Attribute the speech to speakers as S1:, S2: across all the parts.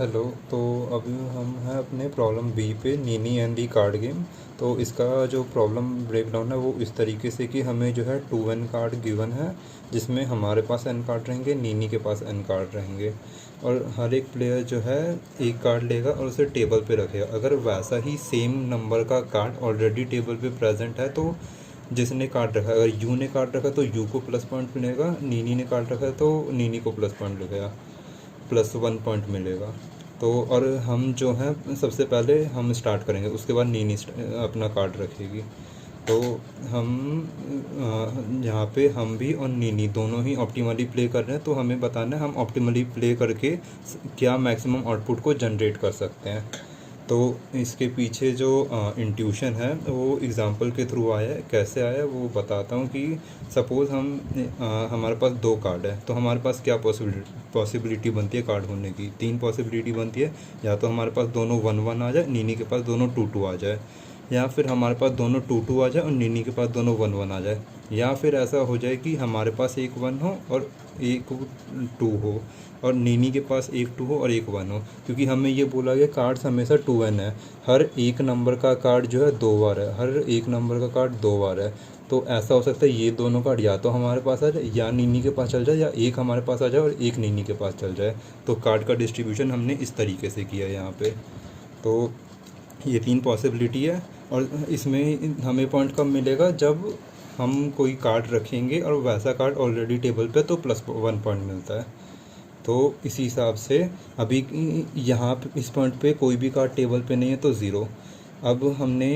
S1: Hello. तो अभी हम हैं अपने प्रॉब्लम बी पे, नीनी एंड दी कार्ड गेम। तो इसका जो प्रॉब्लम ब्रेकडाउन है वो इस तरीके से कि हमें जो है 2 एन कार्ड गिवन है, जिसमें हमारे पास एन कार्ड रहेंगे, नीनी के पास एन कार्ड रहेंगे, और हर एक प्लेयर जो है एक कार्ड लेगा और उसे टेबल पे रखेगा। अगर वैसा ही सेम नंबर का कार्ड ऑलरेडी टेबल पे प्रेजेंट है तो जिसने कार्ड रखा, अगर यू ने कार्ड रखा तो यू को प्लस पॉइंट मिलेगा, नीनी ने कार्ड रखा है तो नीनी को प्लस पॉइंट मिलेगा, +1 पॉइंट मिलेगा। तो और हम जो हैं सबसे पहले हम स्टार्ट करेंगे, उसके बाद नीनी अपना कार्ड रखेगी। तो हम यहाँ पे हम भी और नीनी दोनों ही ऑप्टिमली प्ले कर रहे हैं, तो हमें बताना है हम ऑप्टिमली प्ले करके क्या मैक्सिमम आउटपुट को जनरेट कर सकते हैं। तो इसके पीछे जो इंट्यूशन है वो एग्ज़ाम्पल के थ्रू आया है। कैसे आया है वो बताता हूँ कि सपोज़ हम हमारे पास 2 कार्ड है, तो हमारे पास क्या पॉसिबिलिटी बनती है कार्ड होने की। 3 पॉसिबिलिटी बनती है। या तो हमारे पास दोनों 1-1 आ जाए, नीनी के पास दोनों 2-2 आ जाए, या फिर हमारे पास दोनों 2-2 आ जाए और नीनी के पास दोनों 1-1 आ जाए, या फिर ऐसा हो जाए कि हमारे पास एक 1 हो और एक 2 हो, और नीनी के पास एक 2 हो और एक 1 हो। क्योंकि हमें ये बोला गया कार्ड्स हमेशा 2n है, हर एक नंबर का कार्ड जो है 2 बार है, हर एक नंबर का कार्ड 2 बार है। तो ऐसा हो सकता है ये दोनों कार्ड या तो हमारे पास आ जाए, या नीनी के पास चल जाए, या एक हमारे पास आ जाए और एक नीनी के पास चल जाए। तो कार्ड का डिस्ट्रीब्यूशन हमने इस तरीके से किया है यहाँ पे। तो ये 3 पॉसिबिलिटी है, और इसमें हमें पॉइंट कब मिलेगा, जब हम कोई कार्ड रखेंगे और वैसा कार्ड ऑलरेडी टेबल पे, तो +1 पॉइंट मिलता है। तो इसी हिसाब से अभी यहाँ पे इस पॉइंट पे कोई भी कार्ड टेबल पे नहीं है तो ज़ीरो। अब हमने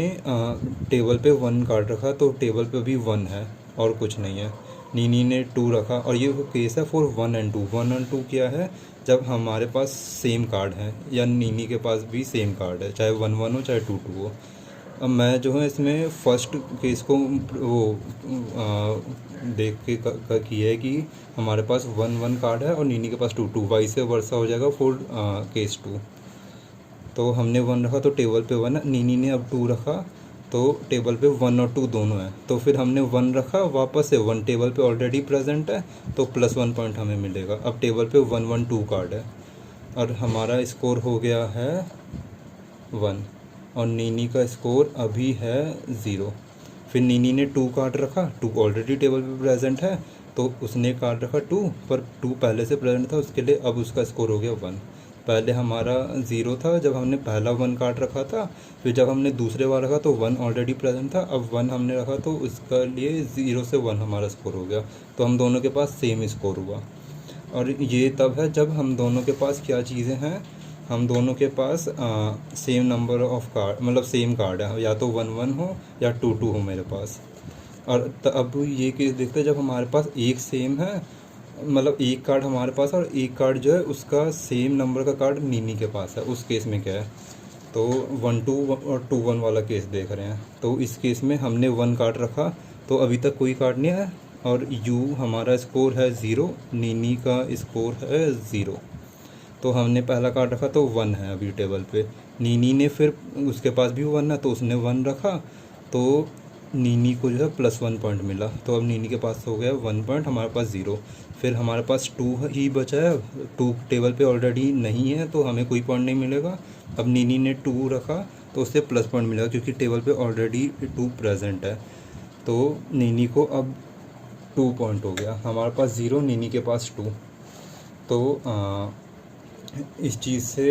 S1: टेबल पे 1 कार्ड रखा तो टेबल पे भी 1 है और कुछ नहीं है। नीनी ने 2 रखा, और ये केस है फॉर 1 एंड 2। 1 एंड 2 क्या है, जब हमारे पास सेम कार्ड है या नीनी के पास भी सेम कार्ड है, चाहे 1-1 हो चाहे 2-2 हो। अब मैं जो है इसमें फर्स्ट केस को वो देख के किया है कि हमारे पास 1-1 कार्ड है और नीनी के पास 2-2, वाइस वर्सा हो जाएगा फॉर केस 2। तो हमने 1 रखा तो टेबल पे 1 है, नीनी ने अब 2 रखा तो टेबल पे 1 और 2 दोनों है। तो फिर हमने 1 रखा, वापस से 1 टेबल पे ऑलरेडी प्रेजेंट है, तो +1 पॉइंट हमें मिलेगा। अब टेबल पे 1-1-2 कार्ड है और हमारा स्कोर हो गया है 1, और नीनी का स्कोर अभी है 0। फिर नीनी ने 2 कार्ड रखा, 2 ऑलरेडी टेबल पे प्रेजेंट है, तो उसने कार्ड रखा 2, पर 2 पहले से प्रेजेंट था, उसके लिए अब उसका स्कोर हो गया 1। पहले हमारा 0 था जब हमने पहला 1 कार्ड रखा था, फिर जब हमने दूसरे बार रखा तो 1 ऑलरेडी प्रेजेंट था, अब 1 हमने रखा तो उसका लिए 0 से 1 हमारा स्कोर हो गया। तो हम दोनों के पास सेम स्कोर हुआ। और ये तब है जब हम दोनों के पास क्या चीज़ें हैं, हम दोनों के पास सेम नंबर ऑफ कार्ड, मतलब सेम कार्ड है, या तो 1-1 हो या 2-2 हो मेरे पास। और अब ये केस देखते हैं जब हमारे पास एक सेम है, मतलब एक कार्ड हमारे पास और एक कार्ड जो है उसका सेम नंबर का कार्ड नीनी के पास है, उस केस में क्या है। तो 1-2 और 2-1 वाला केस देख रहे हैं। तो इस केस में हमने 1 कार्ड रखा तो अभी तक कोई कार्ड नहीं है, और यू हमारा स्कोर है 0, नीनी का स्कोर है 0। तो हमने पहला कार्ड रखा तो 1 है अभी टेबल पे। नीनी ने फिर उसके पास भी 1 है तो उसने 1 रखा, तो नीनी को जो है +1 पॉइंट मिला। तो अब नीनी के पास हो गया 1 पॉइंट, हमारे पास 0। फिर हमारे पास 2 ही बचा है, 2 टेबल पे ऑलरेडी नहीं है तो हमें कोई पॉइंट नहीं मिलेगा। अब नीनी ने 2 रखा तो उससे प्लस पॉइंट मिलेगा क्योंकि टेबल पे ऑलरेडी 2 प्रेजेंट है। तो नीनी को अब 2 पॉइंट हो गया, हमारे पास 0, नीनी के पास 2। तो इस चीज़ से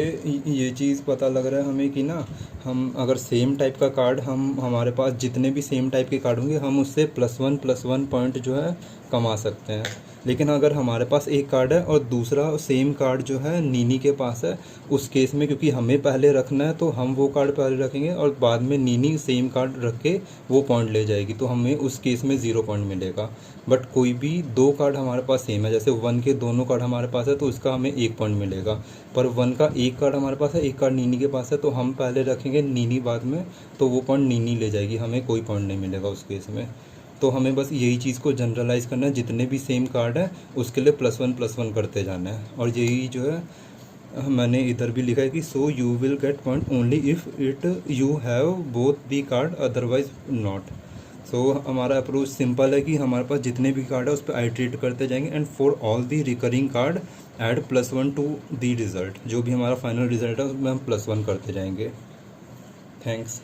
S1: ये चीज़ पता लग रहा है हमें कि ना, हम अगर सेम टाइप का कार्ड, हम हमारे पास जितने भी सेम टाइप के कार्ड होंगे हम उससे +1 पॉइंट जो है कमा सकते हैं। लेकिन अगर हमारे पास एक कार्ड है और दूसरा सेम कार्ड जो है नीनी के पास है, उस केस में क्योंकि हमें पहले रखना है तो हम वो कार्ड पहले रखेंगे और बाद में नीनी सेम कार्ड रख के वो पॉइंट ले जाएगी, तो हमें उस केस में 0 पॉइंट मिलेगा। बट कोई भी 2 कार्ड हमारे पास सेम है, जैसे 1 के दोनों कार्ड हमारे पास है तो उसका हमें 1 पॉइंट मिलेगा। पर 1 का एक कार्ड हमारे पास है, एक कार्ड नीनी के पास है, तो हम पहले रखेंगे नीनी बाद में, तो वो पॉइंट नीनी ले जाएगी, हमें कोई पॉइंट नहीं मिलेगा उस केस में। तो हमें बस यही चीज़ को जनरलाइज़ करना है, जितने भी सेम कार्ड है उसके लिए +1 करते जाना है। और यही जो है मैंने इधर भी लिखा है कि so you will get point only if it you have both the card otherwise not. So हमारा अप्रोच सिंपल है कि हमारे पास जितने भी कार्ड है उस पर आइट्रेट करते जाएंगे, and for all the recurring card add +1 to the result, जो भी हमारा फाइनल रिज़ल्ट है उसमें हम +1 करते जाएंगे। थैंक्स।